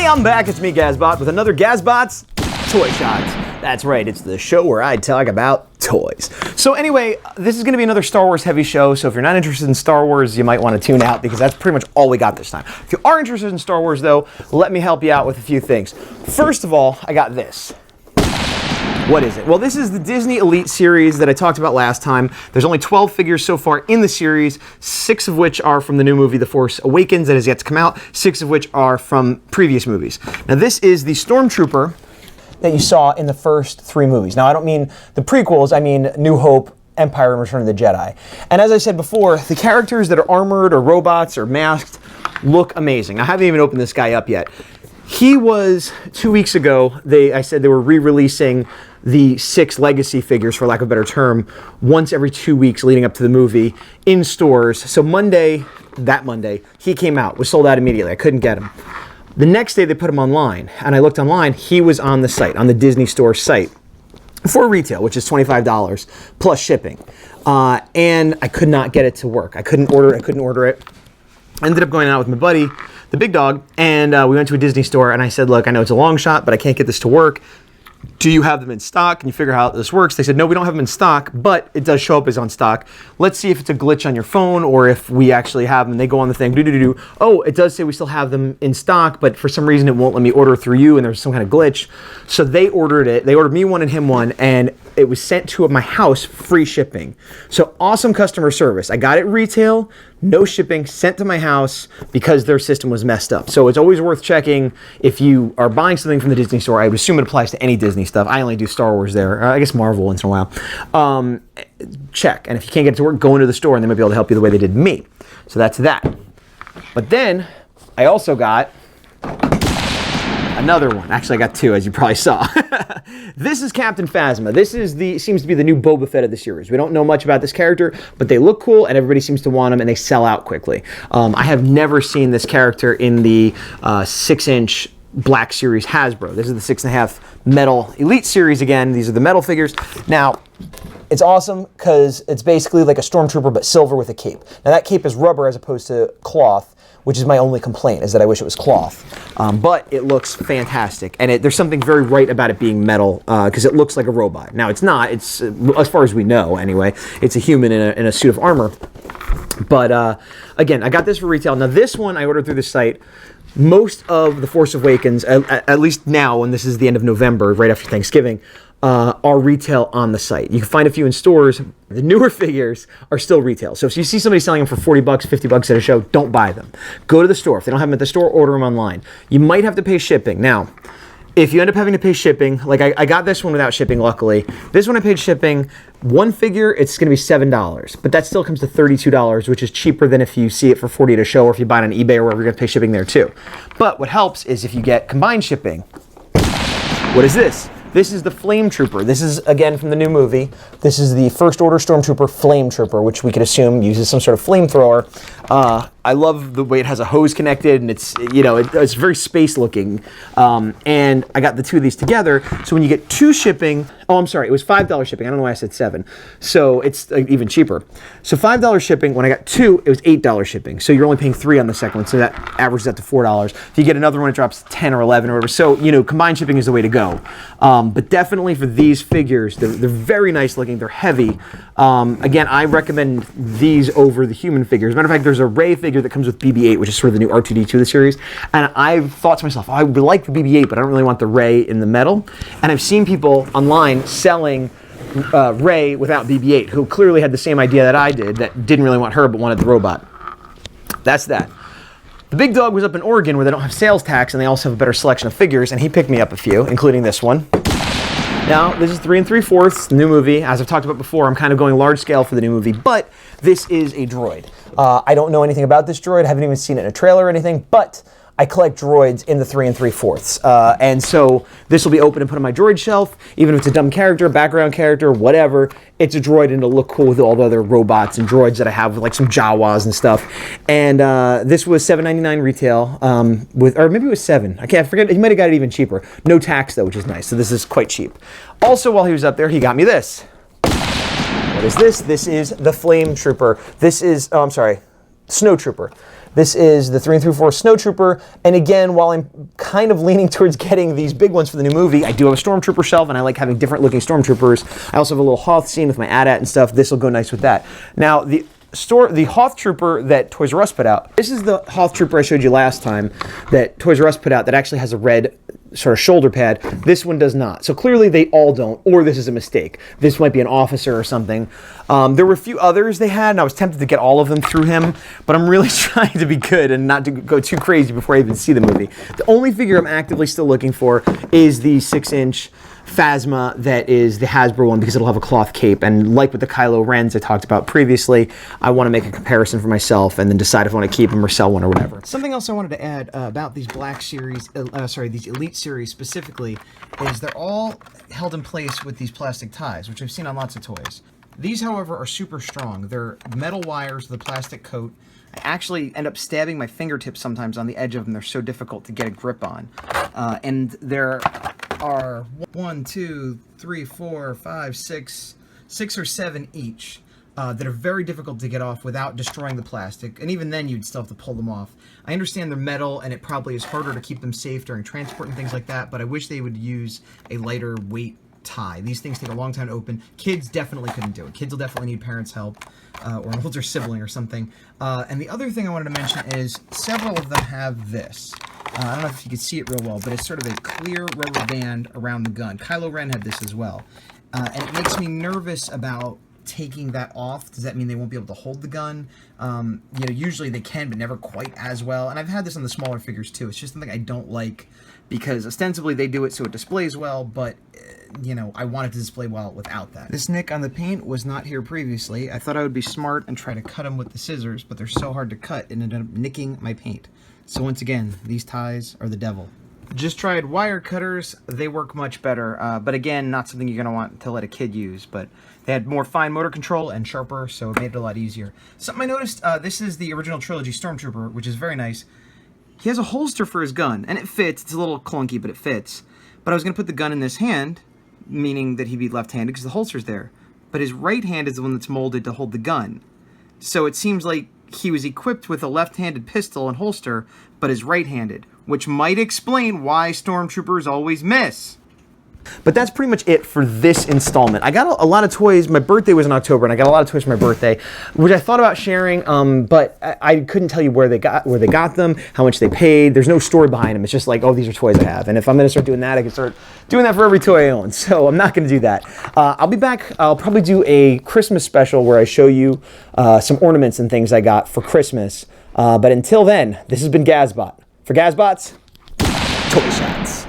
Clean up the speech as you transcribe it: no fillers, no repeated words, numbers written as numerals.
Hey, I'm back. It's me, Gazbot, with another Gazbot's Toy Shots. That's right, it's the show where I talk about toys. So anyway, this is going to be another Star Wars heavy show, so if you're not interested in Star Wars, you might want to tune out because that's pretty much all we got this time. If you are interested in Star Wars, though, let me help you out with a few things. First of all, I got this. What is it? Well, this is the Disney Elite series that I talked about last time. There's only 12 figures so far in the series, 6 of which are from the new movie, The Force Awakens, that has yet to come out, 6 of which are from previous movies. Now, this is the Stormtrooper that you saw in the first 3 movies. Now, I don't mean the prequels, I mean New Hope, Empire, and Return of the Jedi. And as I said before, the characters that are armored or robots or masked look amazing. I haven't even opened this guy up yet. He was, 2 weeks ago, I said they were re-releasing the 6 legacy figures, for lack of a better term, once every 2 weeks leading up to the movie in stores. So that Monday, he came out, was sold out immediately. I couldn't get him. The next day they put him online, and I looked online, he was on the site, on the Disney Store site, for retail, which is $25 plus shipping. And I could not get it to work. I couldn't order it. I ended up going out with my buddy, the big dog, and we went to a Disney store, and I said, look, I know it's a long shot, but I can't get this to work. Do you have them in stock? Can you figure out how this works? They said, no, we don't have them in stock, but it does show up as on stock. Let's see if it's a glitch on your phone or if we actually have them. They go on the thing, oh, it does say we still have them in stock, but for some reason it won't let me order through you, and there's some kind of glitch. So they ordered it. They ordered me one and him one, and it was sent to my house, free shipping. So awesome customer service. I got it retail, no shipping, sent to my house because their system was messed up. So it's always worth checking if you are buying something from the Disney Store. I would assume it applies to any Disney stuff. I only do Star Wars there. I guess Marvel once in a while. Check. And if you can't get it to work, go into the store and they might be able to help you the way they did me. So that's that. But then I also got another one. Actually, I got 2, as you probably saw. This is Captain Phasma. This is seems to be the new Boba Fett of the series. We don't know much about this character, but they look cool, and everybody seems to want them, and they sell out quickly. I have never seen this character in the 6-inch Black Series Hasbro. This is the 6.5 metal Elite series again. These are the metal figures. Now, it's awesome because it's basically like a Stormtrooper, but silver with a cape. Now, that cape is rubber as opposed to cloth, which is my only complaint, is that I wish it was cloth. But it looks fantastic. And there's something very right about it being metal, because it looks like a robot. Now, it's not. It's, as far as we know, anyway, it's a human in a suit of armor. But, again, I got this for retail. Now, this one I ordered through the site. Most of The Force Awakens, at least now, and this is the end of November, right after Thanksgiving, are retail on the site. You can find a few in stores. The newer figures are still retail. So if you see somebody selling them for $40, $50 at a show, don't buy them. Go to the store. If they don't have them at the store, order them online. You might have to pay shipping. Now, if you end up having to pay shipping, like I got this one without shipping, luckily. This one I paid shipping. One figure, it's going to be $7, but that still comes to $32, which is cheaper than if you see it for $40 at a show, or if you buy it on eBay or wherever, you're going to pay shipping there too. But what helps is if you get combined shipping. What is this? This is the Flametrooper. This is, again, from the new movie. This is the First Order Stormtrooper Flametrooper, which we could assume uses some sort of flamethrower. I love the way it has a hose connected, and it's, it's very space looking. And I got the 2 of these together. So when you get 2 shipping, oh, I'm sorry, it was $5 shipping. I don't know why I said 7. So it's even cheaper. So $5 shipping. When I got 2, it was $8 shipping. So you're only paying 3 on the second one. So that averages out to $4. If you get another one, it drops to 10 or 11 or whatever. So, combined shipping is the way to go. But definitely for these figures, they're very nice looking. They're heavy. Again, I recommend these over the human figures. As a matter of fact, there's a Rey figure that comes with BB-8, which is sort of the new R2-D2 of the series. And I've thought to myself, I would like the BB-8, but I don't really want the Rey in the metal. And I've seen people online selling Rey without BB-8, who clearly had the same idea that I did, that didn't really want her but wanted the robot. That's that. The big dog was up in Oregon, where they don't have sales tax, and they also have a better selection of figures, and he picked me up a few, including this one. Now, this is 3 3/4, the new movie. As I've talked about before, I'm kind of going large scale for the new movie, but this is a droid. I don't know anything about this droid. I haven't even seen it in a trailer or anything, but I collect droids in the 3 3/4. And so this will be open and put on my droid shelf. Even if it's a dumb character, background character, whatever, it's a droid and it'll look cool with all the other robots and droids that I have, with like some Jawas and stuff. And this was $7.99 retail, or maybe it was $7. I forget. He might have got it even cheaper. No tax though, which is nice. So this is quite cheap. Also, while he was up there, he got me this. What is this? This is the Flametrooper. This is, snowtrooper. This is the 3 through 4 Snowtrooper. And again, while I'm kind of leaning towards getting these big ones for the new movie, I do have a Stormtrooper shelf, and I like having different looking Stormtroopers. I also have a little Hoth scene with my AT-AT and stuff. This will go nice with that. Now, the Hoth Trooper that Toys R Us put out, this is the Hoth Trooper I showed you last time that Toys R Us put out that actually has a red sort of shoulder pad. This one does not. So clearly they all don't, or this is a mistake. This might be an officer or something. There were a few others they had, and I was tempted to get all of them through him, but I'm really trying to be good and not to go too crazy before I even see the movie. The only figure I'm actively still looking for is the 6-inch Phasma that is the Hasbro one, because it'll have a cloth cape, and like with the Kylo Rens I talked about previously, I want to make a comparison for myself and then decide if I want to keep them or sell one or whatever. Something else I wanted to add about these Black Series, these Elite Series specifically, is they're all held in place with these plastic ties, which I've seen on lots of toys. These, however, are super strong. They're metal wires with a plastic coat. I actually end up stabbing my fingertips sometimes on the edge of them. They're so difficult to get a grip on. And there are 1, 2, 3, 4, 5, 6 or 7 each that are very difficult to get off without destroying the plastic. And even then, you'd still have to pull them off. I understand they're metal, and it probably is harder to keep them safe during transport and things like that, but I wish they would use a lighter weight tie. These things take a long time to open. Kids definitely couldn't do it. Kids will definitely need parents' help or an older sibling or something. And the other thing I wanted to mention is several of them have this. I don't know if you can see it real well, but it's sort of a clear rubber band around the gun. Kylo Ren had this as well. And it makes me nervous about taking that off. Does that mean they won't be able to hold the gun? Usually they can, but never quite as well. And I've had this on the smaller figures too. It's just something I don't like, because ostensibly they do it so it displays well, but I want it to display well without that. This nick on the paint was not here previously. I thought I would be smart and try to cut them with the scissors, but they're so hard to cut, it ended up nicking my paint. So once again, these ties are the devil. Just tried wire cutters. They work much better, but again, not something you're going to want to let a kid use, but they had more fine motor control and sharper, so it made it a lot easier. Something I noticed, this is the original trilogy Stormtrooper, which is very nice. He has a holster for his gun, and it fits. It's a little clunky, but it fits. But I was going to put the gun in this hand, meaning that he'd be left-handed because the holster's there. But his right hand is the one that's molded to hold the gun. So it seems like he was equipped with a left-handed pistol and holster, but is right-handed, which might explain why Stormtroopers always miss. But that's pretty much it for this installment. I got a lot of toys. My birthday was in October, and I got a lot of toys for my birthday, which I thought about sharing, but I couldn't tell you where they got them, how much they paid. There's no story behind them. It's just like, oh, these are toys I have. And if I'm going to start doing that, I can start doing that for every toy I own. So I'm not going to do that. I'll be back. I'll probably do a Christmas special where I show you some ornaments and things I got for Christmas. But until then, this has been Gazbot. For Gazbots, Toy Shots.